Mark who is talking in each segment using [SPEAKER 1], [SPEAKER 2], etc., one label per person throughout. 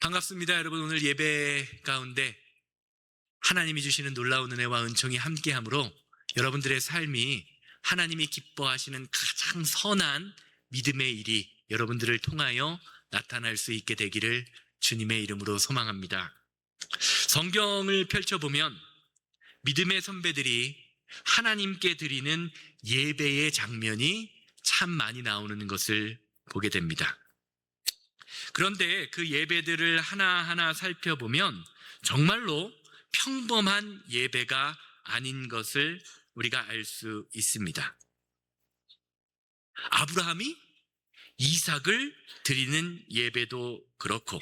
[SPEAKER 1] 반갑습니다. 여러분, 오늘 예배 가운데 하나님이 주시는 놀라운 은혜와 은총이 함께함으로 여러분들의 삶이 하나님이 기뻐하시는 가장 선한 믿음의 일이 여러분들을 통하여 나타날 수 있게 되기를 주님의 이름으로 소망합니다. 성경을 펼쳐보면 믿음의 선배들이 하나님께 드리는 예배의 장면이 참 많이 나오는 것을 보게 됩니다. 그런데 그 예배들을 하나하나 살펴보면 정말로 평범한 예배가 아닌 것을 우리가 알 수 있습니다. 아브라함이 이삭을 드리는 예배도 그렇고,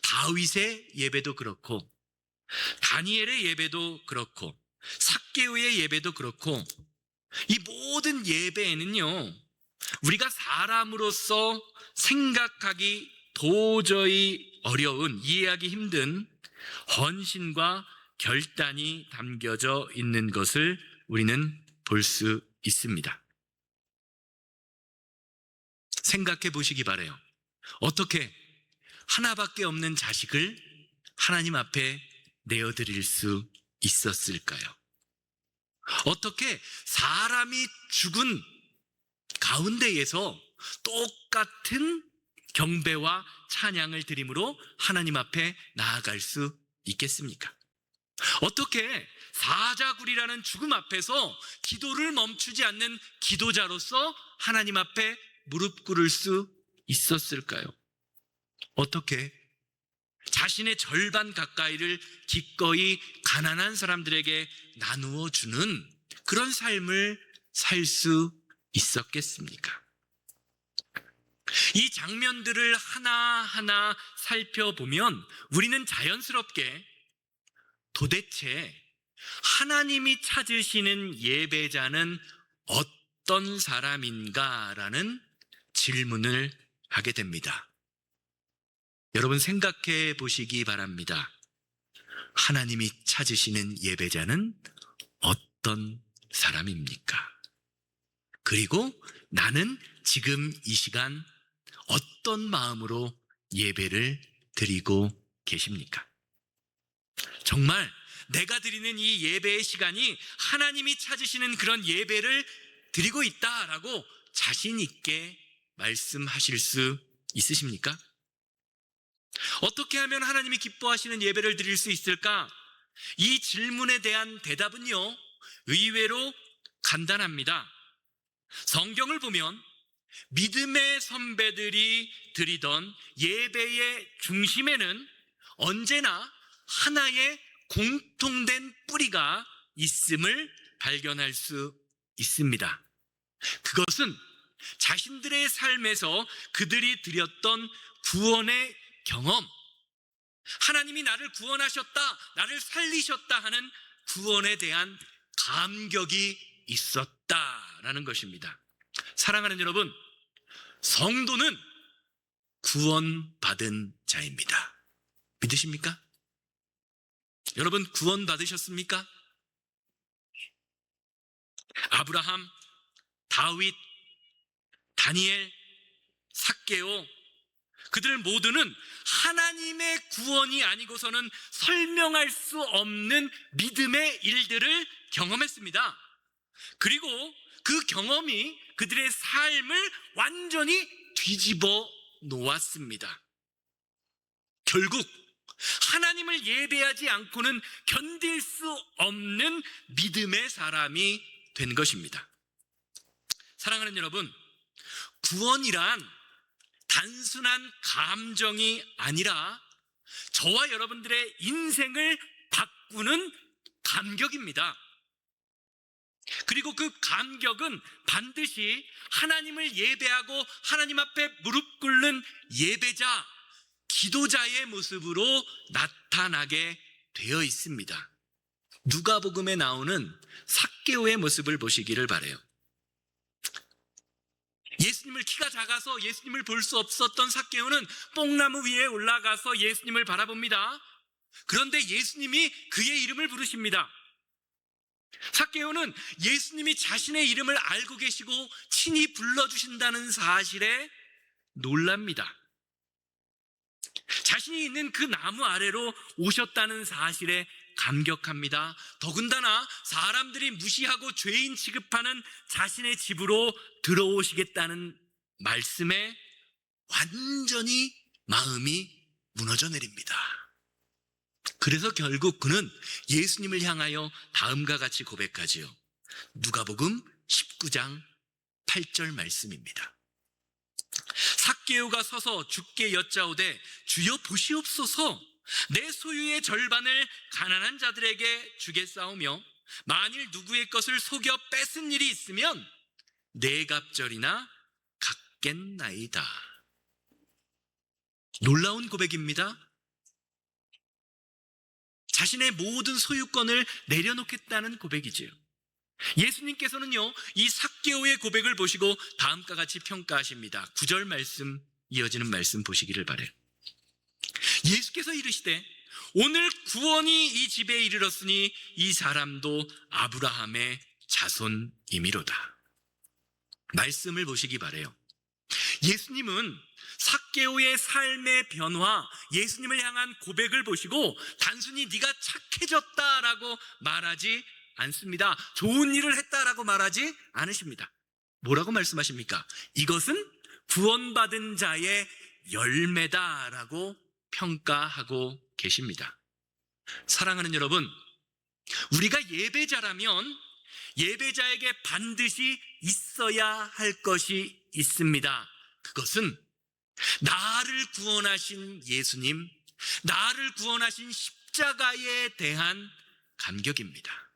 [SPEAKER 1] 다윗의 예배도 그렇고, 다니엘의 예배도 그렇고, 삭개오의 예배도 그렇고, 이 모든 예배에는요, 우리가 사람으로서 생각하기 도저히 어려운, 이해하기 힘든 헌신과 결단이 담겨져 있는 것을 우리는 볼 수 있습니다. 생각해 보시기 바라요. 어떻게 하나밖에 없는 자식을 하나님 앞에 내어드릴 수 있었을까요? 어떻게 사람이 죽은 가운데에서 똑같은 경배와 찬양을 드림으로 하나님 앞에 나아갈 수 있겠습니까? 어떻게 사자굴이라는 죽음 앞에서 기도를 멈추지 않는 기도자로서 하나님 앞에 무릎 꿇을 수 있었을까요? 어떻게 자신의 절반 가까이를 기꺼이 가난한 사람들에게 나누어 주는 그런 삶을 살 수 있었겠습니까? 이 장면들을 하나하나 살펴보면 우리는 자연스럽게 도대체 하나님이 찾으시는 예배자는 어떤 사람인가라는 질문을 하게 됩니다. 여러분, 생각해 보시기 바랍니다. 하나님이 찾으시는 예배자는 어떤 사람입니까? 그리고 나는 지금 이 시간 어떤 마음으로 예배를 드리고 계십니까? 정말 내가 드리는 이 예배의 시간이 하나님이 찾으시는 그런 예배를 드리고 있다라고 자신 있게 말씀하실 수 있으십니까? 어떻게 하면 하나님이 기뻐하시는 예배를 드릴 수 있을까? 이 질문에 대한 대답은요, 의외로 간단합니다. 성경을 보면 믿음의 선배들이 드리던 예배의 중심에는 언제나 하나의 공통된 뿌리가 있음을 발견할 수 있습니다. 그것은 자신들의 삶에서 그들이 드렸던 구원의 경험, 하나님이 나를 구원하셨다, 나를 살리셨다 하는 구원에 대한 감격이 있었다라는 것입니다. 사랑하는 여러분, 성도는 구원받은 자입니다. 믿으십니까? 여러분, 구원받으셨습니까? 아브라함, 다윗, 다니엘, 삭개오, 그들 모두는 하나님의 구원이 아니고서는 설명할 수 없는 믿음의 일들을 경험했습니다. 그리고 그 경험이 그들의 삶을 완전히 뒤집어 놓았습니다. 결국 하나님을 예배하지 않고는 견딜 수 없는 믿음의 사람이 된 것입니다. 사랑하는 여러분, 구원이란 단순한 감정이 아니라 저와 여러분들의 인생을 바꾸는 감격입니다. 그리고 그 감격은 반드시 하나님을 예배하고 하나님 앞에 무릎 꿇는 예배자, 기도자의 모습으로 나타나게 되어 있습니다. 누가복음에 나오는 삭개오의 모습을 보시기를 바라요. 예수님을, 키가 작아서 예수님을 볼 수 없었던 삭개오는 뽕나무 위에 올라가서 예수님을 바라봅니다. 그런데 예수님이 그의 이름을 부르십니다. 삭개오는 예수님이 자신의 이름을 알고 계시고 친히 불러주신다는 사실에 놀랍니다. 자신이 있는 그 나무 아래로 오셨다는 사실에 감격합니다. 더군다나 사람들이 무시하고 죄인 취급하는 자신의 집으로 들어오시겠다는 말씀에 완전히 마음이 무너져 내립니다. 그래서 결국 그는 예수님을 향하여 다음과 같이 고백하지요. 누가복음 19장 8절 말씀입니다. 삭개오가 서서 주께 여짜오되 주여 보시옵소서, 내 소유의 절반을 가난한 자들에게 주겠사오며 만일 누구의 것을 속여 뺏은 일이 있으면 네 갑절이나 갚겠나이다. 놀라운 고백입니다. 자신의 모든 소유권을 내려놓겠다는 고백이지요. 예수님께서는요, 이 삭개오의 고백을 보시고 다음과 같이 평가하십니다. 9절 말씀, 이어지는 말씀 보시기를 바라요. 예수께서 이르시되 오늘 구원이 이 집에 이르렀으니 이 사람도 아브라함의 자손임이로다. 말씀을 보시기 바라요. 예수님은 삭개오의 삶의 변화, 예수님을 향한 고백을 보시고 단순히 네가 착해졌다라고 말하지 않습니다. 좋은 일을 했다라고 말하지 않으십니다. 뭐라고 말씀하십니까? 이것은 구원받은 자의 열매다라고 평가하고 계십니다. 사랑하는 여러분, 우리가 예배자라면 예배자에게 반드시 있어야 할 것이 있습니다. 그것은 나를 구원하신 예수님, 나를 구원하신 십자가에 대한 감격입니다.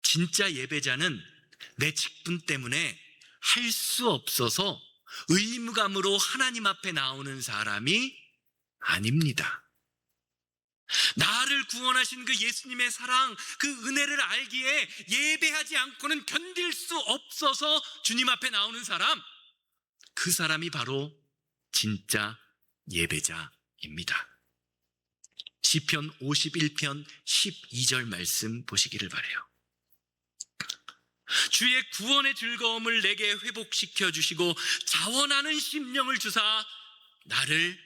[SPEAKER 1] 진짜 예배자는 내 직분 때문에 할 수 없어서 의무감으로 하나님 앞에 나오는 사람이 아닙니다. 나를 구원하신 그 예수님의 사랑, 그 은혜를 알기에 예배하지 않고는 견딜 수 없어서 주님 앞에 나오는 사람, 그 사람이 바로 진짜 예배자입니다. 시편 51편 12절 말씀 보시기를 바라요. 주의 구원의 즐거움을 내게 회복시켜 주시고 자원하는 심령을 주사 나를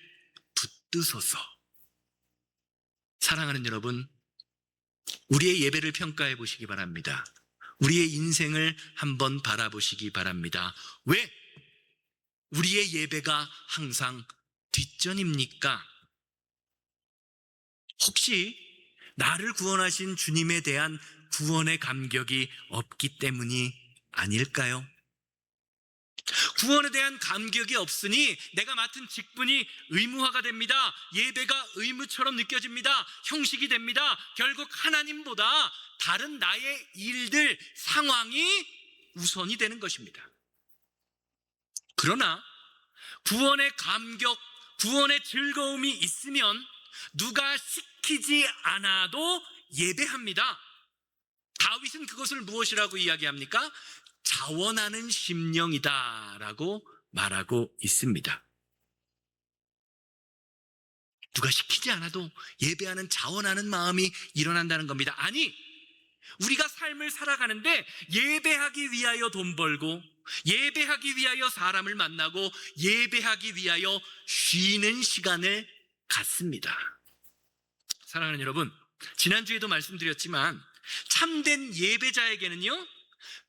[SPEAKER 1] 붙드소서. 사랑하는 여러분, 우리의 예배를 평가해 보시기 바랍니다. 우리의 인생을 한번 바라보시기 바랍니다. 왜 우리의 예배가 항상 뒷전입니까? 혹시 나를 구원하신 주님에 대한 구원의 감격이 없기 때문이 아닐까요? 구원에 대한 감격이 없으니 내가 맡은 직분이 의무화가 됩니다. 예배가 의무처럼 느껴집니다. 형식이 됩니다. 결국 하나님보다 다른 나의 일들, 상황이 우선이 되는 것입니다. 그러나 구원의 감격, 구원의 즐거움이 있으면 누가 시키지 않아도 예배합니다. 다윗은 그것을 무엇이라고 이야기합니까? 자원하는 심령이다라고 말하고 있습니다. 누가 시키지 않아도 예배하는 자원하는 마음이 일어난다는 겁니다. 아니, 우리가 삶을 살아가는데 예배하기 위하여 돈 벌고 예배하기 위하여 사람을 만나고 예배하기 위하여 쉬는 시간을 갖습니다. 사랑하는 여러분, 지난주에도 말씀드렸지만 참된 예배자에게는요,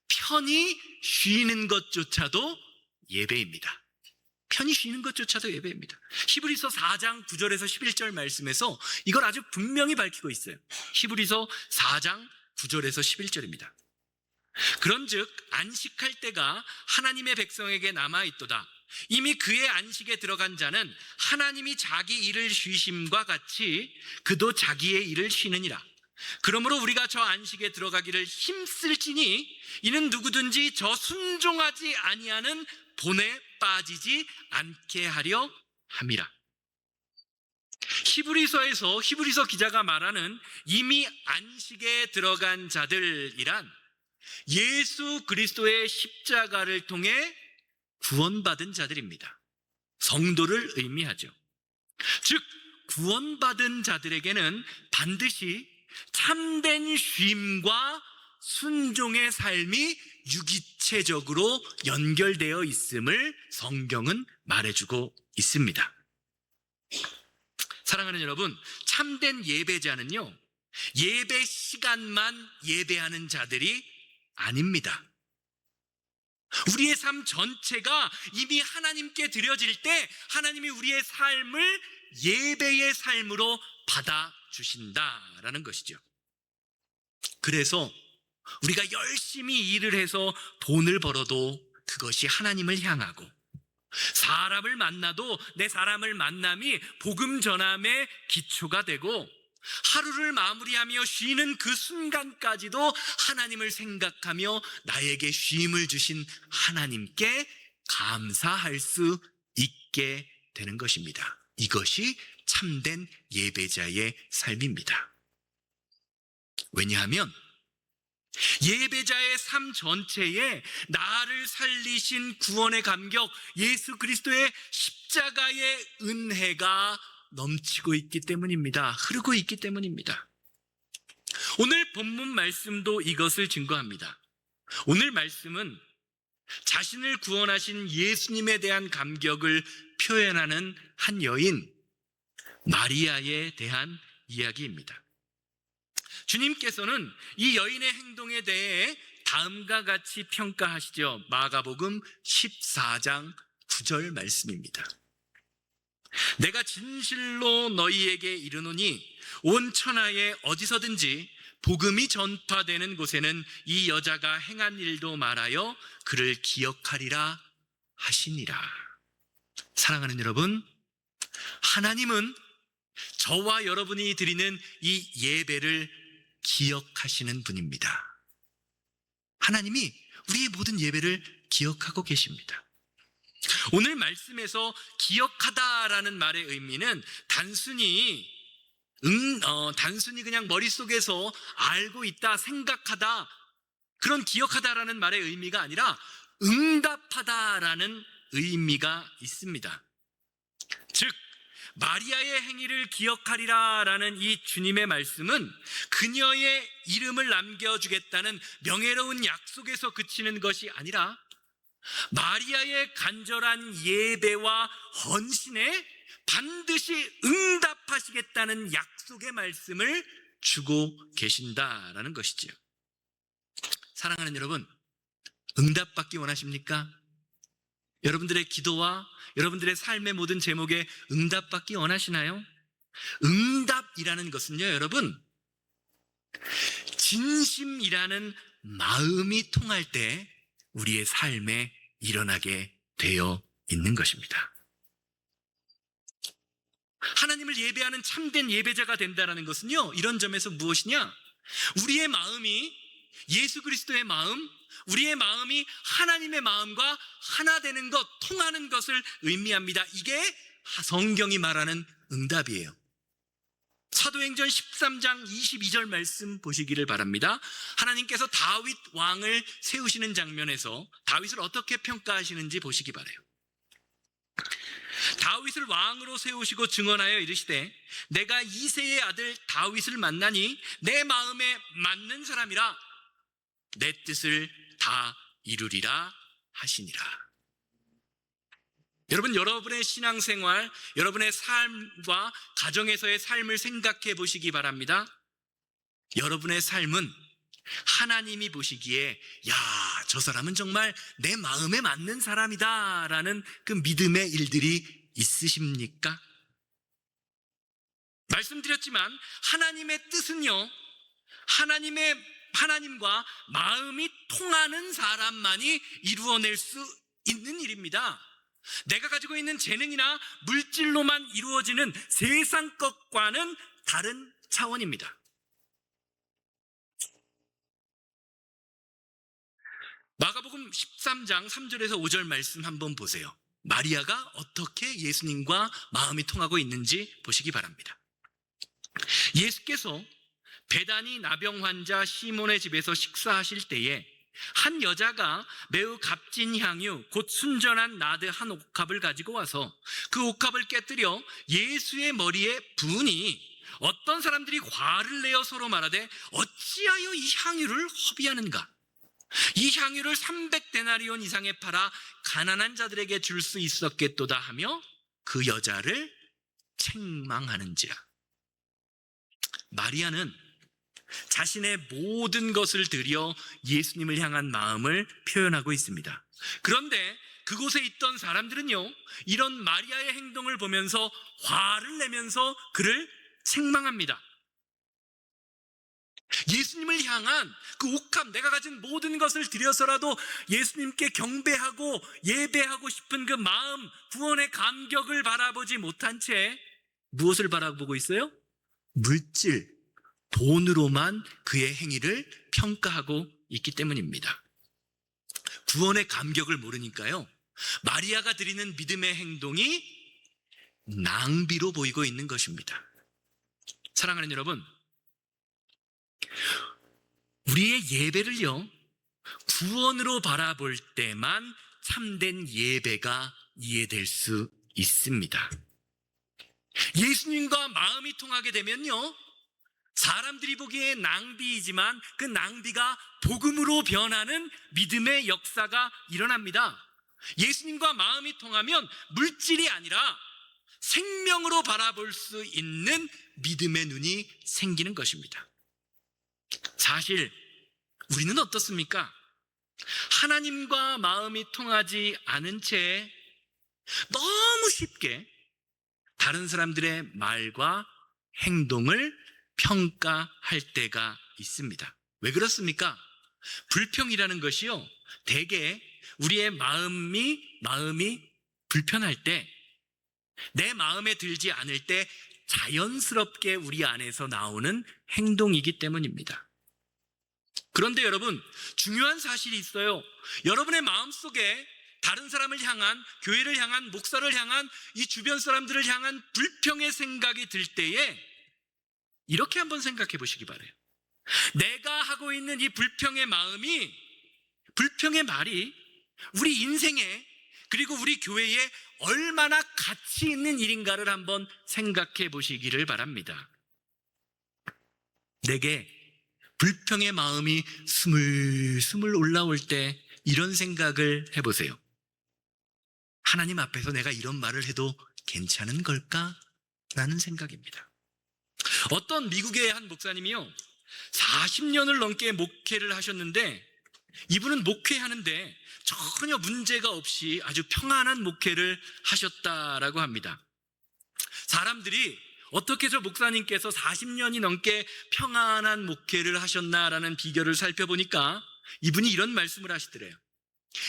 [SPEAKER 1] 편히 쉬는 것조차도 예배입니다. 편히 쉬는 것조차도 예배입니다. 히브리서 4장 9절에서 11절 말씀에서 이걸 아주 분명히 밝히고 있어요. 히브리서 4장 9절에서 11절입니다. 그런즉 안식할 때가 하나님의 백성에게 남아있도다. 이미 그의 안식에 들어간 자는 하나님이 자기 일을 쉬심과 같이 그도 자기의 일을 쉬느니라. 그러므로 우리가 저 안식에 들어가기를 힘쓸지니 이는 누구든지 저 순종하지 아니하는 본에 빠지지 않게 하려 함이라. 히브리서 기자가 말하는 이미 안식에 들어간 자들이란 예수 그리스도의 십자가를 통해 구원받은 자들입니다. 성도를 의미하죠. 즉 구원받은 자들에게는 반드시 참된 쉼과 순종의 삶이 유기체적으로 연결되어 있음을 성경은 말해주고 있습니다. 사랑하는 여러분, 참된 예배자는요, 예배 시간만 예배하는 자들이 아닙니다. 우리의 삶 전체가 이미 하나님께 드려질 때 하나님이 우리의 삶을 예배의 삶으로 받아주신다라는 것이죠. 그래서 우리가 열심히 일을 해서 돈을 벌어도 그것이 하나님을 향하고, 사람을 만나도 내 사람을 만남이 복음 전함의 기초가 되고, 하루를 마무리하며 쉬는 그 순간까지도 하나님을 생각하며 나에게 쉼을 주신 하나님께 감사할 수 있게 되는 것입니다. 이것이 참된 예배자의 삶입니다. 왜냐하면 예배자의 삶 전체에 나를 살리신 구원의 감격, 예수 그리스도의 십자가의 은혜가 넘치고 있기 때문입니다. 흐르고 있기 때문입니다. 오늘 본문 말씀도 이것을 증거합니다. 오늘 말씀은 자신을 구원하신 예수님에 대한 감격을 표현하는 한 여인 마리아에 대한 이야기입니다. 주님께서는 이 여인의 행동에 대해 다음과 같이 평가하시죠. 마가복음 14장 9절 말씀입니다. 내가 진실로 너희에게 이르노니 온 천하에 어디서든지 복음이 전파되는 곳에는 이 여자가 행한 일도 말하여 그를 기억하리라 하시니라. 사랑하는 여러분, 하나님은 저와 여러분이 드리는 이 예배를 기억하시는 분입니다. 하나님이 우리의 모든 예배를 기억하고 계십니다. 오늘 말씀에서 기억하다라는 말의 의미는 단순히 그냥 머릿속에서 알고 있다, 생각하다, 그런 기억하다라는 말의 의미가 아니라 응답하다라는 의미가 있습니다. 즉 마리아의 행위를 기억하리라라는 이 주님의 말씀은 그녀의 이름을 남겨주겠다는 명예로운 약속에서 그치는 것이 아니라 마리아의 간절한 예배와 헌신에 반드시 응답하시겠다는 약속의 말씀을 주고 계신다라는 것이지요. 사랑하는 여러분, 응답받기 원하십니까? 여러분들의 기도와 여러분들의 삶의 모든 제목에 응답받기 원하시나요? 응답이라는 것은요, 여러분, 진심이라는 마음이 통할 때 우리의 삶에 일어나게 되어 있는 것입니다. 하나님을 예배하는 참된 예배자가 된다는 것은요, 이런 점에서 무엇이냐? 우리의 마음이 예수 그리스도의 마음, 우리의 마음이 하나님의 마음과 하나 되는 것, 통하는 것을 의미합니다. 이게 성경이 말하는 응답이에요. 사도행전 13장 22절 말씀 보시기를 바랍니다. 하나님께서 다윗 왕을 세우시는 장면에서 다윗을 어떻게 평가하시는지 보시기 바라요. 다윗을 왕으로 세우시고 증언하여 이르시되 내가 이새의 아들 다윗을 만나니 내 마음에 맞는 사람이라 내 뜻을 다 이루리라 하시니라. 여러분, 여러분의 신앙생활, 여러분의 삶과 가정에서의 삶을 생각해 보시기 바랍니다. 여러분의 삶은 하나님이 보시기에 야, 저 사람은 정말 내 마음에 맞는 사람이다 라는 그 믿음의 일들이 있으십니까? 말씀드렸지만 하나님의 뜻은요, 하나님과 마음이 통하는 사람만이 이루어낼 수 있는 일입니다. 내가 가지고 있는 재능이나 물질로만 이루어지는 세상 것과는 다른 차원입니다. 마가복음 13장 3절에서 5절 말씀 한번 보세요. 마리아가 어떻게 예수님과 마음이 통하고 있는지 보시기 바랍니다. 예수께서 베다니 나병 환자 시몬의 집에서 식사하실 때에 한 여자가 매우 값진 향유 곧 순전한 나드 한 옥합을 가지고 와서 그 옥합을 깨뜨려 예수의 머리에 부으니 어떤 사람들이 화를 내어 서로 말하되 어찌하여 이 향유를 허비하는가? 이 향유를 300데나리온 이상에 팔아 가난한 자들에게 줄 수 있었겠도다 하며 그 여자를 책망하는지라. 마리아는 자신의 모든 것을 들여 예수님을 향한 마음을 표현하고 있습니다. 그런데 그곳에 있던 사람들은요, 이런 마리아의 행동을 보면서 화를 내면서 그를 책망합니다. 예수님을 향한 그 옥합, 내가 가진 모든 것을 들여서라도 예수님께 경배하고 예배하고 싶은 그 마음, 구원의 감격을 바라보지 못한 채 무엇을 바라보고 있어요? 물질, 돈으로만 그의 행위를 평가하고 있기 때문입니다. 구원의 감격을 모르니까요, 마리아가 드리는 믿음의 행동이 낭비로 보이고 있는 것입니다. 사랑하는 여러분, 우리의 예배를요, 구원으로 바라볼 때만 참된 예배가 이해될 수 있습니다. 예수님과 마음이 통하게 되면요, 사람들이 보기에 낭비이지만 그 낭비가 복음으로 변하는 믿음의 역사가 일어납니다. 예수님과 마음이 통하면 물질이 아니라 생명으로 바라볼 수 있는 믿음의 눈이 생기는 것입니다. 사실 우리는 어떻습니까? 하나님과 마음이 통하지 않은 채 너무 쉽게 다른 사람들의 말과 행동을 평가할 때가 있습니다. 왜 그렇습니까? 불평이라는 것이요, 대개 우리의 마음이 불편할 때, 내 마음에 들지 않을 때 자연스럽게 우리 안에서 나오는 행동이기 때문입니다. 그런데 여러분, 중요한 사실이 있어요. 여러분의 마음속에 다른 사람을 향한, 교회를 향한, 목사를 향한, 이 주변 사람들을 향한 불평의 생각이 들 때에 이렇게 한번 생각해 보시기 바라요. 내가 하고 있는 이 불평의 마음이, 불평의 말이 우리 인생에, 그리고 우리 교회에 얼마나 가치 있는 일인가를 한번 생각해 보시기를 바랍니다. 내게 불평의 마음이 스물스물 올라올 때 이런 생각을 해보세요. 하나님 앞에서 내가 이런 말을 해도 괜찮은 걸까? 라는 생각입니다. 어떤 미국의 한 목사님이요, 40년을 넘게 목회를 하셨는데, 이분은 목회하는데 전혀 문제가 없이 아주 평안한 목회를 하셨다라고 합니다. 사람들이 어떻게 저 목사님께서 40년이 넘게 평안한 목회를 하셨나라는 비결을 살펴보니까 이분이 이런 말씀을 하시더래요.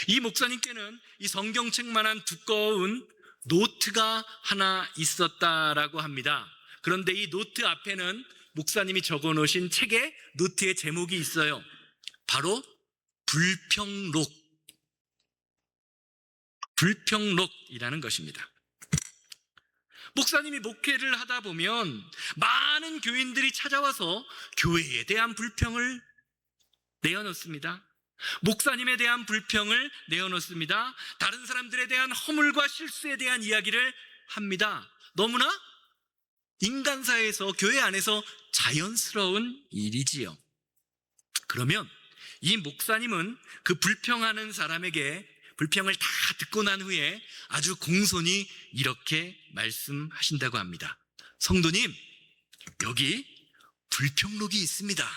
[SPEAKER 1] 이 목사님께는 이 성경책만한 두꺼운 노트가 하나 있었다라고 합니다. 그런데 이 노트 앞에는 목사님이 적어놓으신 책에 노트의 제목이 있어요. 바로 불평록이라는 것입니다. 목사님이 목회를 하다 보면 많은 교인들이 찾아와서 교회에 대한 불평을 내어놓습니다. 목사님에 대한 불평을 내어놓습니다. 다른 사람들에 대한 허물과 실수에 대한 이야기를 합니다. 너무나 인간사에서, 교회 안에서 자연스러운 일이지요. 그러면 이 목사님은 그 불평하는 사람에게 불평을 다 듣고 난 후에 아주 공손히 이렇게 말씀하신다고 합니다. 성도님, 여기 불평록이 있습니다.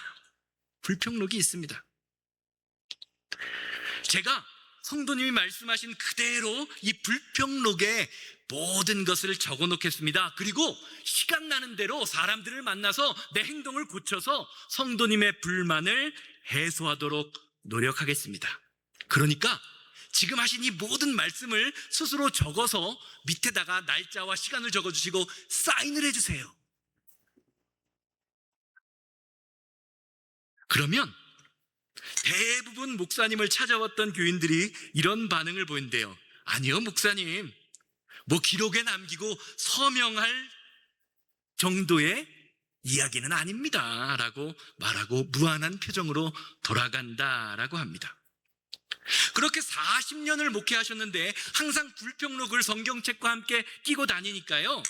[SPEAKER 1] 불평록이 있습니다. 제가 성도님이 말씀하신 그대로 이 불평록에 모든 것을 적어 놓겠습니다. 그리고 시간 나는 대로 사람들을 만나서 내 행동을 고쳐서 성도님의 불만을 해소하도록 노력하겠습니다. 그러니까 지금 하신 이 모든 말씀을 스스로 적어서 밑에다가 날짜와 시간을 적어주시고 사인을 해주세요. 그러면 대부분 목사님을 찾아왔던 교인들이 이런 반응을 보인대요. 아니요, 목사님, 뭐 기록에 남기고 서명할 정도의 이야기는 아닙니다 라고 말하고 무한한 표정으로 돌아간다라고 합니다. 그렇게 40년을 목회하셨는데 항상 불평록을 성경책과 함께 끼고 다니니까요,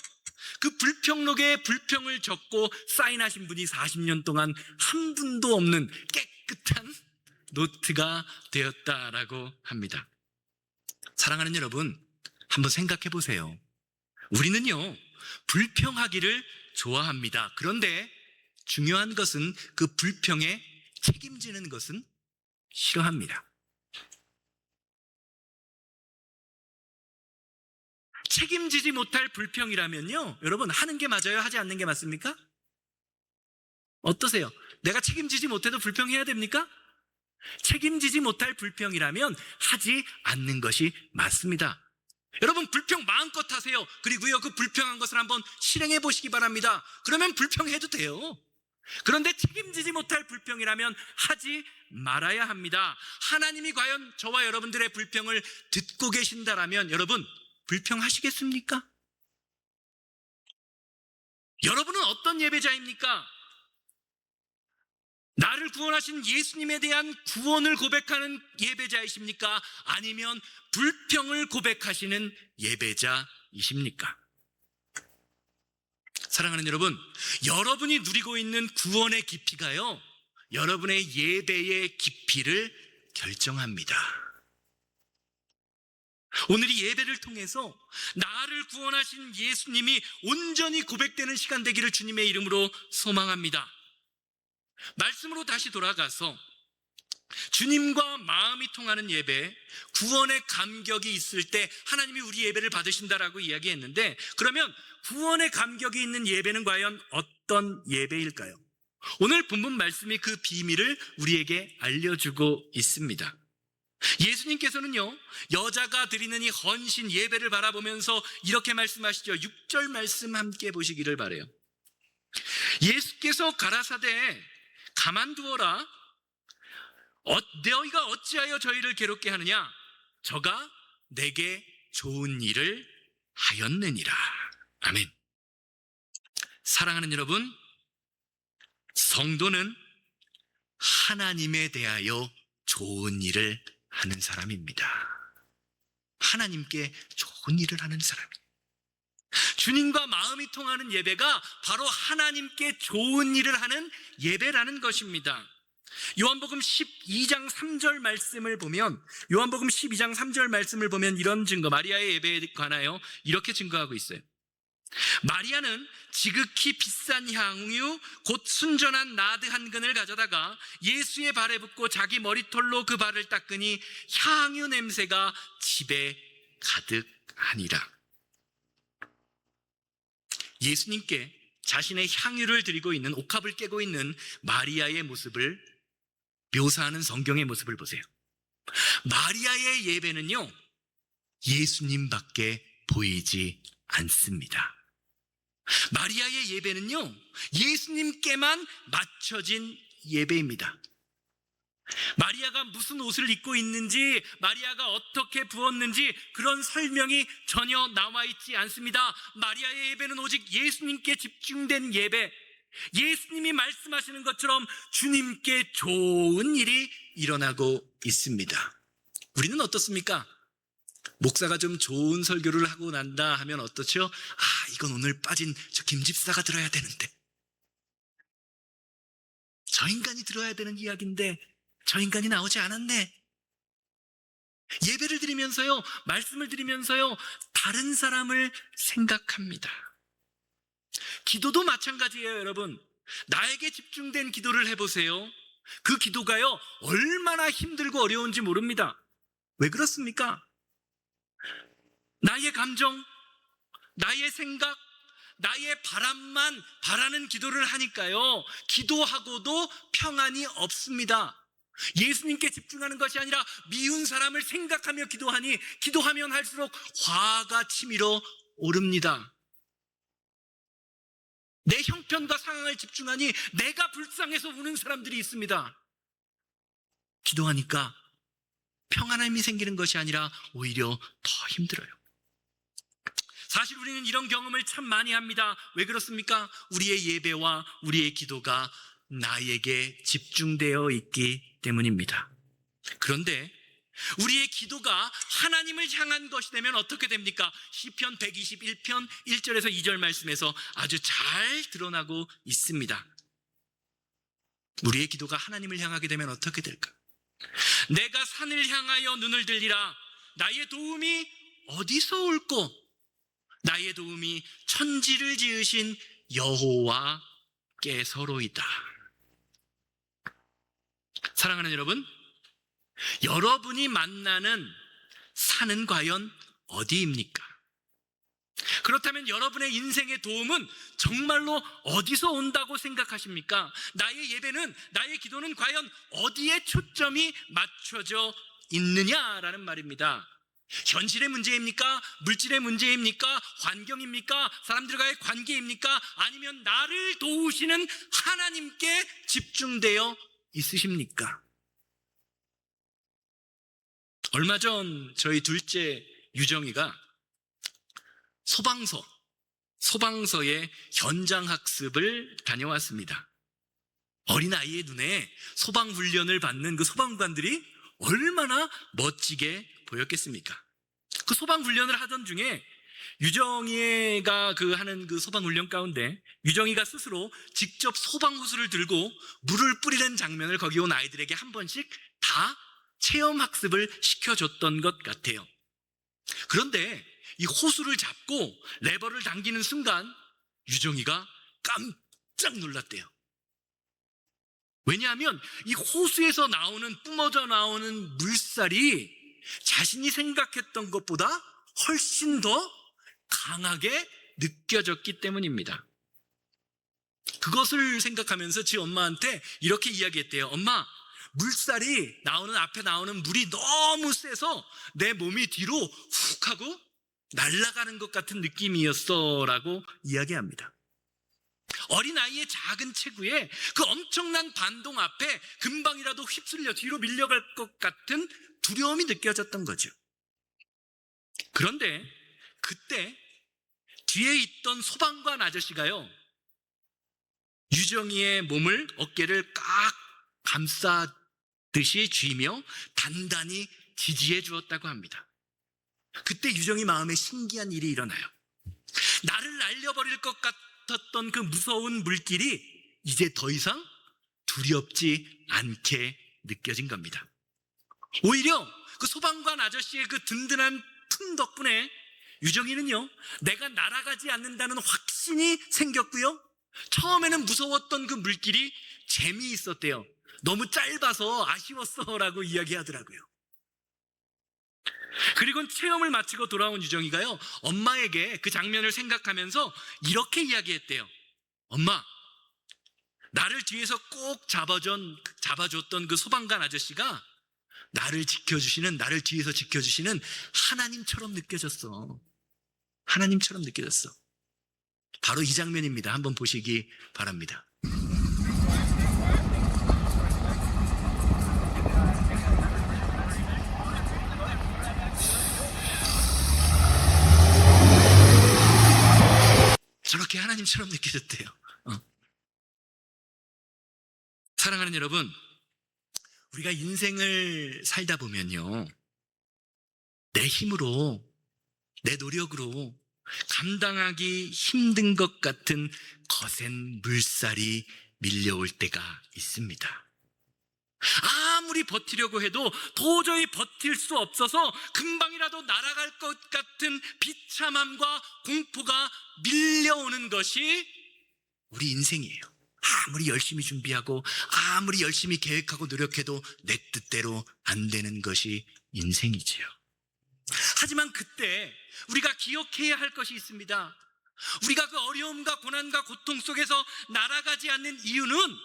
[SPEAKER 1] 그 불평록에 불평을 적고 사인하신 분이 40년 동안 한 분도 없는 깨끗한 노트가 되었다라고 합니다. 사랑하는 여러분, 한번 생각해 보세요. 우리는요, 불평하기를 좋아합니다. 그런데 중요한 것은 그 불평에 책임지는 것은 싫어합니다. 책임지지 못할 불평이라면요, 여러분, 하는 게 맞아요? 하지 않는 게 맞습니까? 어떠세요? 내가 책임지지 못해도 불평해야 됩니까? 책임지지 못할 불평이라면 하지 않는 것이 맞습니다. 여러분, 불평 마음껏 하세요. 그리고요, 그 불평한 것을 한번 실행해 보시기 바랍니다. 그러면 불평해도 돼요. 그런데 책임지지 못할 불평이라면 하지 말아야 합니다. 하나님이 과연 저와 여러분들의 불평을 듣고 계신다라면 여러분, 불평하시겠습니까? 여러분은 어떤 예배자입니까? 나를 구원하신 예수님에 대한 구원을 고백하는 예배자이십니까? 아니면 불평을 고백하시는 예배자이십니까? 사랑하는 여러분, 여러분이 누리고 있는 구원의 깊이가요, 여러분의 예배의 깊이를 결정합니다. 오늘 이 예배를 통해서 나를 구원하신 예수님이 온전히 고백되는 시간 되기를 주님의 이름으로 소망합니다. 말씀으로 다시 돌아가서 주님과 마음이 통하는 예배, 구원의 감격이 있을 때 하나님이 우리 예배를 받으신다라고 이야기했는데, 그러면 구원의 감격이 있는 예배는 과연 어떤 예배일까요? 오늘 본문 말씀이 그 비밀을 우리에게 알려주고 있습니다. 예수님께서는요, 여자가 드리는 이 헌신 예배를 바라보면서 이렇게 말씀하시죠. 6절 말씀 함께 보시기를 바라요. 예수께서 가라사대 가만두어라. 너희가 어찌하여 저희를 괴롭게 하느냐? 저가 내게 좋은 일을 하였느니라. 아멘. 사랑하는 여러분, 성도는 하나님에 대하여 좋은 일을 하는 사람입니다. 하나님께 좋은 일을 하는 사람이에요. 주님과 마음이 통하는 예배가 바로 하나님께 좋은 일을 하는 예배라는 것입니다. 요한복음 12장 3절 말씀을 보면, 요한복음 12장 3절 말씀을 보면 이런 증거, 마리아의 예배에 관하여 이렇게 증거하고 있어요. 마리아는 지극히 비싼 향유 곧 순전한 나드 한 근을 가져다가 예수의 발에 붓고 자기 머리털로 그 발을 닦으니 향유 냄새가 집에 가득하니라. 예수님께 자신의 향유를 드리고 있는, 옥합을 깨고 있는 마리아의 모습을 묘사하는 성경의 모습을 보세요. 마리아의 예배는요, 예수님밖에 보이지 않습니다. 마리아의 예배는요, 예수님께만 맞춰진 예배입니다. 마리아가 무슨 옷을 입고 있는지, 마리아가 어떻게 부었는지 그런 설명이 전혀 나와 있지 않습니다. 마리아의 예배는 오직 예수님께 집중된 예배, 예수님이 말씀하시는 것처럼 주님께 좋은 일이 일어나고 있습니다. 우리는 어떻습니까? 목사가 좀 좋은 설교를 하고 난다 하면 어떻죠? 이건 오늘 빠진 저 김집사가 들어야 되는데, 저 인간이 들어야 되는 이야기인데 저 인간이 나오지 않았네. 예배를 드리면서요, 말씀을 드리면서요, 다른 사람을 생각합니다. 기도도 마찬가지예요, 여러분. 나에게 집중된 기도를 해보세요. 그 기도가요, 얼마나 힘들고 어려운지 모릅니다. 왜 그렇습니까? 나의 감정, 나의 생각, 나의 바람만 바라는 기도를 하니까요, 기도하고도 평안이 없습니다. 예수님께 집중하는 것이 아니라 미운 사람을 생각하며 기도하니 기도하면 할수록 화가 치밀어 오릅니다. 내 형편과 상황을 집중하니 내가 불쌍해서 우는 사람들이 있습니다. 기도하니까 평안함이 생기는 것이 아니라 오히려 더 힘들어요. 사실 우리는 이런 경험을 참 많이 합니다. 왜 그렇습니까? 우리의 예배와 우리의 기도가 나에게 집중되어 있기 때문입니다. 그런데 우리의 기도가 하나님을 향한 것이 되면 어떻게 됩니까? 시편 121편 1절에서 2절 말씀에서 아주 잘 드러나고 있습니다. 우리의 기도가 하나님을 향하게 되면 어떻게 될까? 내가 산을 향하여 눈을 들리라. 나의 도움이 어디서 올꼬? 나의 도움이 천지를 지으신 여호와께서로이다. 사랑하는 여러분, 여러분이 만나는 산은 과연 어디입니까? 그렇다면 여러분의 인생의 도움은 정말로 어디서 온다고 생각하십니까? 나의 예배는, 나의 기도는 과연 어디에 초점이 맞춰져 있느냐라는 말입니다. 현실의 문제입니까? 물질의 문제입니까? 환경입니까? 사람들과의 관계입니까? 아니면 나를 도우시는 하나님께 집중되어 있으십니까? 얼마 전 저희 둘째 유정이가 소방서의 현장학습을 다녀왔습니다. 어린아이의 눈에 소방훈련을 받는 그 소방관들이 얼마나 멋지게 보였겠습니까? 그 소방훈련을 하던 중에 유정이가 하는 그 소방훈련 가운데 유정이가 스스로 직접 소방호수를 들고 물을 뿌리는 장면을 거기 온 아이들에게 한 번씩 다 체험학습을 시켜줬던 것 같아요. 그런데 이 호수를 잡고 레버를 당기는 순간 유정이가 깜짝 놀랐대요. 왜냐하면 이 호수에서 뿜어져 나오는 물살이 자신이 생각했던 것보다 훨씬 더 강하게 느껴졌기 때문입니다. 그것을 생각하면서 지 엄마한테 이렇게 이야기했대요. 엄마, 물살이 앞에 나오는 물이 너무 세서 내 몸이 뒤로 훅 하고 날아가는 것 같은 느낌이었어 라고 이야기합니다. 어린아이의 작은 체구에 그 엄청난 반동 앞에 금방이라도 휩쓸려 뒤로 밀려갈 것 같은 두려움이 느껴졌던 거죠. 그런데 그때 뒤에 있던 소방관 아저씨가요, 유정이의 몸을, 어깨를 꽉 감싸듯이 쥐며 단단히 지지해 주었다고 합니다. 그때 유정이 마음에 신기한 일이 일어나요. 나를 날려버릴 것 같았던 그 무서운 물길이 이제 더 이상 두렵지 않게 느껴진 겁니다. 오히려 그 소방관 아저씨의 그 든든한 품 덕분에 유정이는요, 내가 날아가지 않는다는 확신이 생겼고요, 처음에는 무서웠던 그 물길이 재미있었대요. 너무 짧아서 아쉬웠어 라고 이야기하더라고요. 그리고 체험을 마치고 돌아온 유정이가요, 엄마에게 그 장면을 생각하면서 이렇게 이야기했대요. 엄마, 나를 뒤에서 꼭 잡아줬던 그 소방관 아저씨가 나를 뒤에서 지켜주시는 하나님처럼 느껴졌어. 하나님처럼 느껴졌어. 바로 이 장면입니다. 한번 보시기 바랍니다. 저렇게 하나님처럼 느껴졌대요. 사랑하는 여러분, 우리가 인생을 살다 보면요, 내 힘으로, 내 노력으로 감당하기 힘든 것 같은 거센 물살이 밀려올 때가 있습니다. 아무리 버티려고 해도 도저히 버틸 수 없어서 금방이라도 날아갈 것 같은 비참함과 공포가 밀려오는 것이 우리 인생이에요. 아무리 열심히 준비하고 아무리 열심히 계획하고 노력해도 내 뜻대로 안 되는 것이 인생이지요. 하지만 그때 우리가 기억해야 할 것이 있습니다. 우리가 그 어려움과 고난과 고통 속에서 날아가지 않는 이유는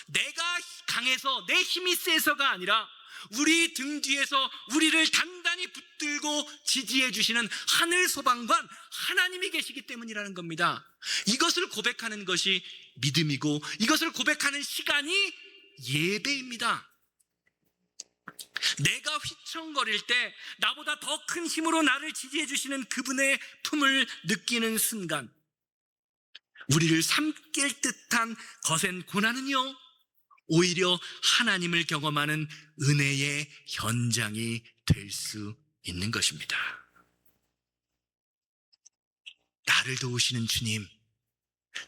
[SPEAKER 1] 내가 강해서, 내 힘이 세서가 아니라 우리 등 뒤에서 우리를 단단히 붙들고 지지해 주시는 하늘 소방관 하나님이 계시기 때문이라는 겁니다. 이것을 고백하는 것이 믿음이고, 이것을 고백하는 시간이 예배입니다. 내가 휘청거릴 때 나보다 더 큰 힘으로 나를 지지해 주시는 그분의 품을 느끼는 순간, 우리를 삼킬 듯한 거센 고난은요, 오히려 하나님을 경험하는 은혜의 현장이 될 수 있는 것입니다. 나를 도우시는 주님,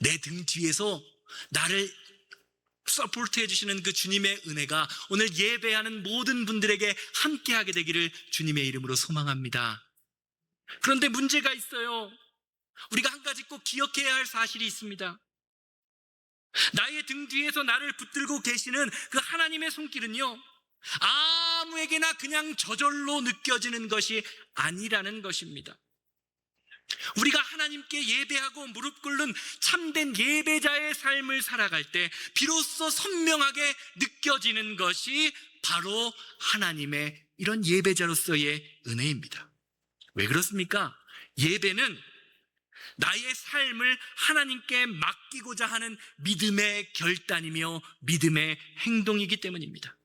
[SPEAKER 1] 내 등 뒤에서 나를 서포트 해주시는 그 주님의 은혜가 오늘 예배하는 모든 분들에게 함께하게 되기를 주님의 이름으로 소망합니다. 그런데 문제가 있어요. 우리가 한 가지 꼭 기억해야 할 사실이 있습니다. 나의 등 뒤에서 나를 붙들고 계시는 그 하나님의 손길은요, 아무에게나 그냥 저절로 느껴지는 것이 아니라는 것입니다. 우리가 하나님께 예배하고 무릎 꿇는 참된 예배자의 삶을 살아갈 때 비로소 선명하게 느껴지는 것이 바로 하나님의 이런 예배자로서의 은혜입니다. 왜 그렇습니까? 예배는 나의 삶을 하나님께 맡기고자 하는 믿음의 결단이며 믿음의 행동이기 때문입니다.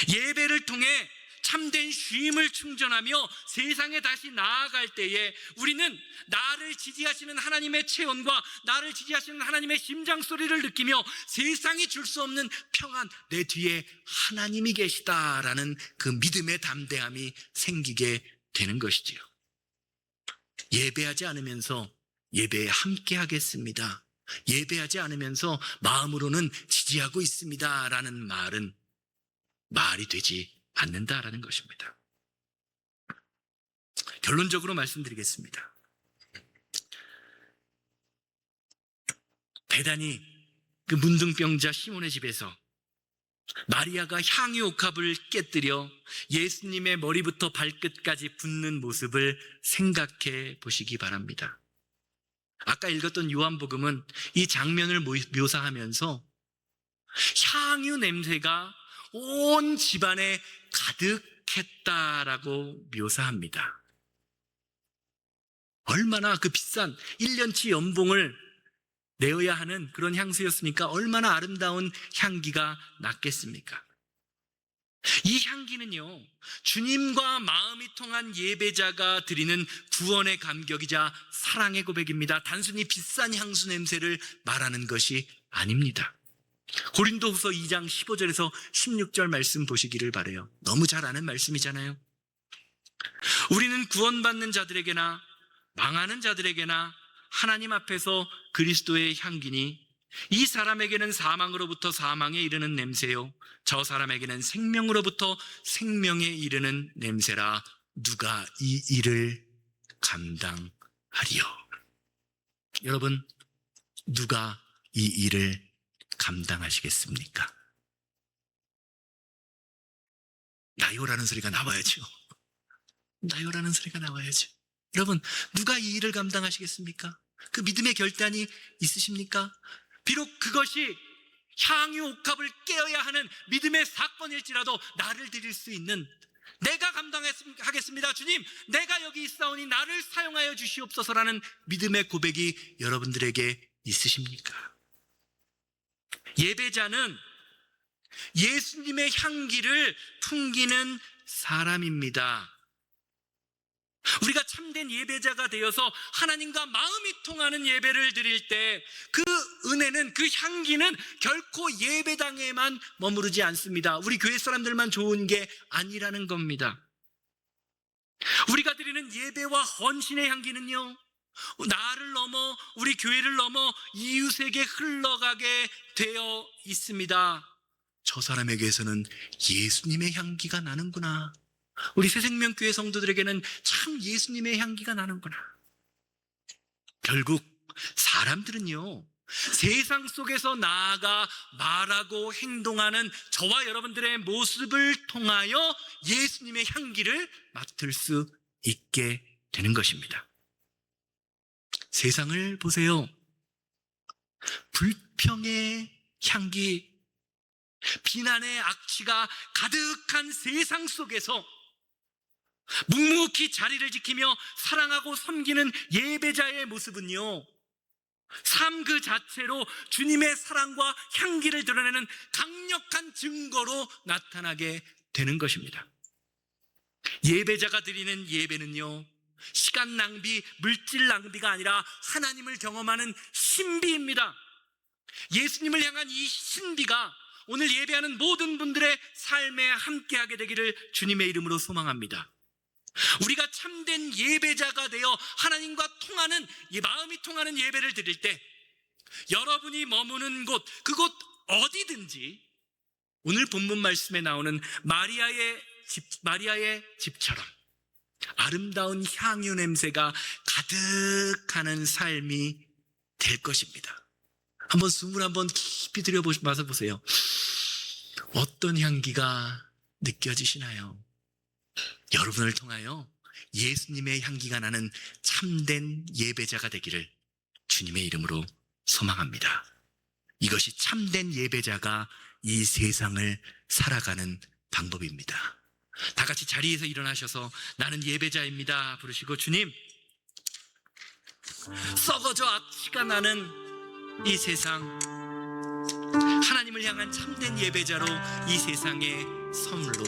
[SPEAKER 1] 예배를 통해 참된 쉼을 충전하며 세상에 다시 나아갈 때에 우리는 나를 지지하시는 하나님의 체온과 나를 지지하시는 하나님의 심장 소리를 느끼며 세상이 줄 수 없는 평안, 내 뒤에 하나님이 계시다라는 그 믿음의 담대함이 생기게 되는 것이지요. 예배하지 않으면서 예배에 함께 하겠습니다, 예배하지 않으면서 마음으로는 지지하고 있습니다 라는 말은 말이 되지 않는다라는 것입니다. 결론적으로 말씀드리겠습니다. 베다니 그 문둥병자 시몬의 집에서 마리아가 향유옥합을 깨뜨려 예수님의 머리부터 발끝까지 붓는 모습을 생각해 보시기 바랍니다. 아까 읽었던 요한복음은 이 장면을 묘사하면서 향유 냄새가 온 집안에 가득했다라고 묘사합니다. 얼마나 그 비싼 1년치 연봉을 내어야 하는 그런 향수였으니까 얼마나 아름다운 향기가 났겠습니까? 이 향기는요, 주님과 마음이 통한 예배자가 드리는 구원의 감격이자 사랑의 고백입니다. 단순히 비싼 향수 냄새를 말하는 것이 아닙니다. 고린도후서 2장 15절에서 16절 말씀 보시기를 바라요. 너무 잘 아는 말씀이잖아요. 우리는 구원받는 자들에게나 망하는 자들에게나 하나님 앞에서 그리스도의 향기니 이 사람에게는 사망으로부터 사망에 이르는 냄새요, 저 사람에게는 생명으로부터 생명에 이르는 냄새라. 누가 이 일을 감당하리요? 여러분, 누가 이 일을 감당하시겠습니까? 나요라는 소리가 나와야죠. 나요라는 소리가 나와야죠. 여러분, 누가 이 일을 감당하시겠습니까? 그 믿음의 결단이 있으십니까? 비록 그것이 향유 옥합을 깨어야 하는 믿음의 사건일지라도 나를 드릴 수 있는, 내가 감당하겠습니다 주님, 내가 여기 있사오니 나를 사용하여 주시옵소서라는 믿음의 고백이 여러분들에게 있으십니까? 예배자는 예수님의 향기를 풍기는 사람입니다. 우리가 참된 예배자가 되어서 하나님과 마음이 통하는 예배를 드릴 때 그 은혜는, 그 향기는 결코 예배당에만 머무르지 않습니다. 우리 교회 사람들만 좋은 게 아니라는 겁니다. 우리가 드리는 예배와 헌신의 향기는요, 나를 넘어 우리 교회를 넘어 이웃에게 흘러가게 되어 있습니다. 저 사람에게서는 예수님의 향기가 나는구나, 우리 새생명교회 성도들에게는 참 예수님의 향기가 나는구나. 결국 사람들은요, 세상 속에서 나아가 말하고 행동하는 저와 여러분들의 모습을 통하여 예수님의 향기를 맡을 수 있게 되는 것입니다. 세상을 보세요. 불평의 향기, 비난의 악취가 가득한 세상 속에서 묵묵히 자리를 지키며 사랑하고 섬기는 예배자의 모습은요, 삶 그 자체로 주님의 사랑과 향기를 드러내는 강력한 증거로 나타나게 되는 것입니다. 예배자가 드리는 예배는요, 시간 낭비, 물질 낭비가 아니라 하나님을 경험하는 신비입니다. 예수님을 향한 이 신비가 오늘 예배하는 모든 분들의 삶에 함께하게 되기를 주님의 이름으로 소망합니다. 우리가 참된 예배자가 되어 하나님과 통하는, 마음이 통하는 예배를 드릴 때 여러분이 머무는 곳, 그곳 어디든지 오늘 본문 말씀에 나오는 마리아의 집처럼 아름다운 향유 냄새가 가득하는 삶이 될 것입니다. 한번 숨을 한번 깊이 들여마셔 보세요. 어떤 향기가 느껴지시나요? 여러분을 통하여 예수님의 향기가 나는 참된 예배자가 되기를 주님의 이름으로 소망합니다. 이것이 참된 예배자가 이 세상을 살아가는 방법입니다. 다 같이 자리에서 일어나셔서 나는 예배자입니다 부르시고, 주님, 썩어져 악취가 나는 이 세상, 하나님을 향한 참된 예배자로 이 세상의 선물로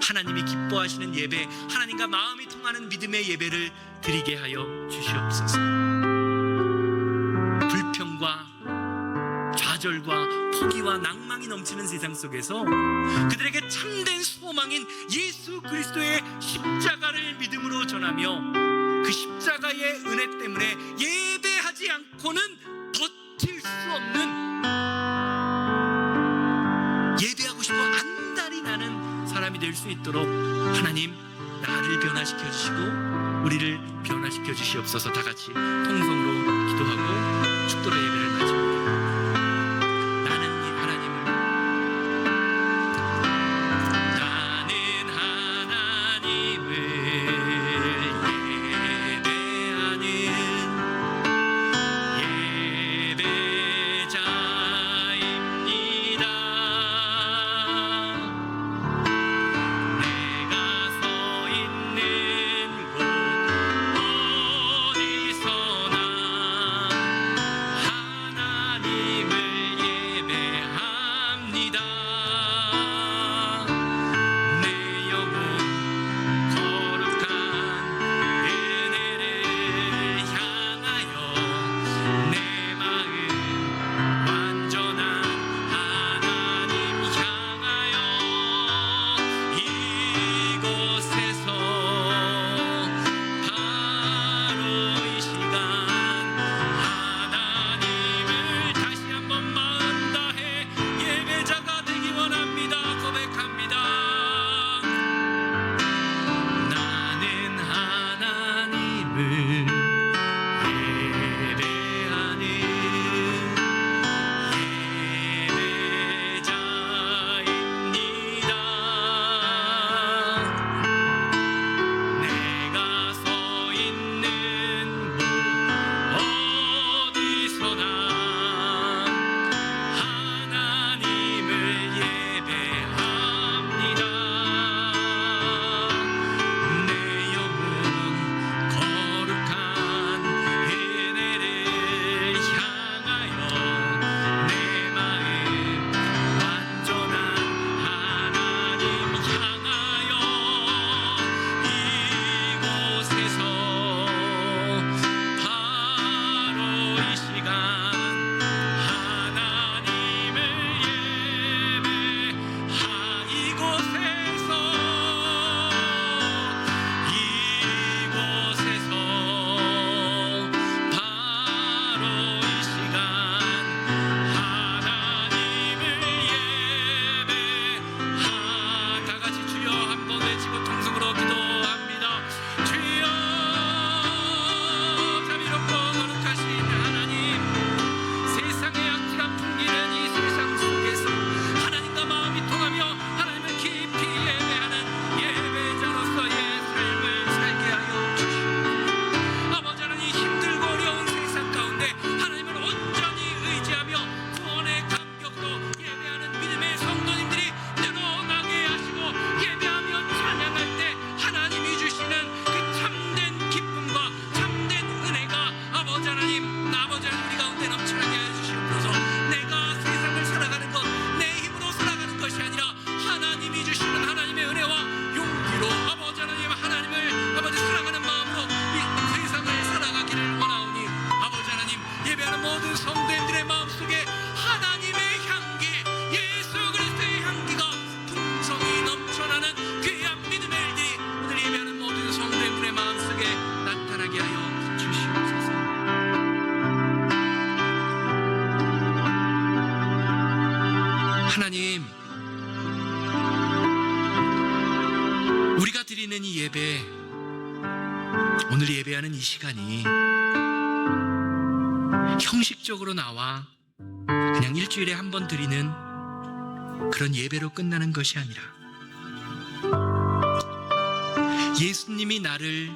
[SPEAKER 1] 하나님이 기뻐하시는 예배, 하나님과 마음이 통하는 믿음의 예배를 드리게 하여 주시옵소서. 불평과 좌절과 포기와 낭망이 넘치는 세상 속에서 그들에게 참된 소망인 예수 그리스도의 십자가를 믿음으로 전하며 그 십자가의 은혜 때문에 예배하지 않고는 버틸 수 없는, 예배하고 싶어 안달이 나는 사람이 될 수 있도록 하나님, 나를 변화시켜 주시고 우리를 변화시켜 주시옵소서. 다 같이 통성으로 기도하고 축도의 예배를 마칩니다. 이 시간이 형식적으로 나와 그냥 일주일에 한 번 드리는 그런 예배로 끝나는 것이 아니라 예수님이 나를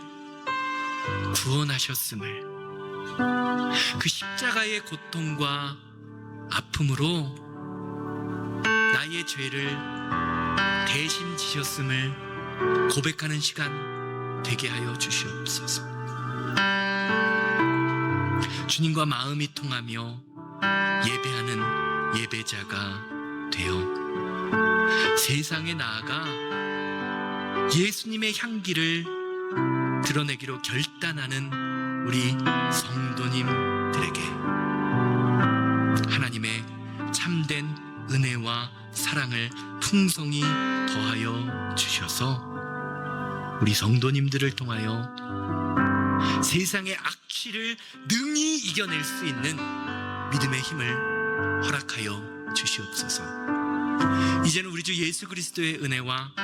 [SPEAKER 1] 구원하셨음을, 그 십자가의 고통과 아픔으로 나의 죄를 대신 지셨음을 고백하는 시간 되게 하여 주시옵소서. 주님과 마음이 통하며 예배하는 예배자가 되어 세상에 나아가 예수님의 향기를 드러내기로 결단하는 우리 성도님들에게 하나님의 참된 은혜와 사랑을 풍성히 더하여 주셔서 우리 성도님들을 통하여 세상의 악취를 능히 이겨낼 수 있는 믿음의 힘을 허락하여 주시옵소서. 이제는 우리 주 예수 그리스도의 은혜와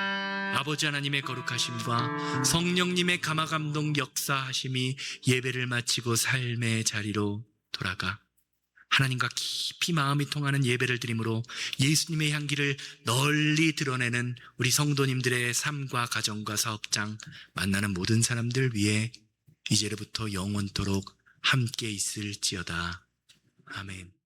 [SPEAKER 1] 아버지 하나님의 거룩하심과 성령님의 감화감동 역사하심이 예배를 마치고 삶의 자리로 돌아가 하나님과 깊이 마음이 통하는 예배를 드림으로 예수님의 향기를 널리 드러내는 우리 성도님들의 삶과 가정과 사업장 만나는 모든 사람들 위해 이제로부터 영원토록 함께 있을지어다. 아멘.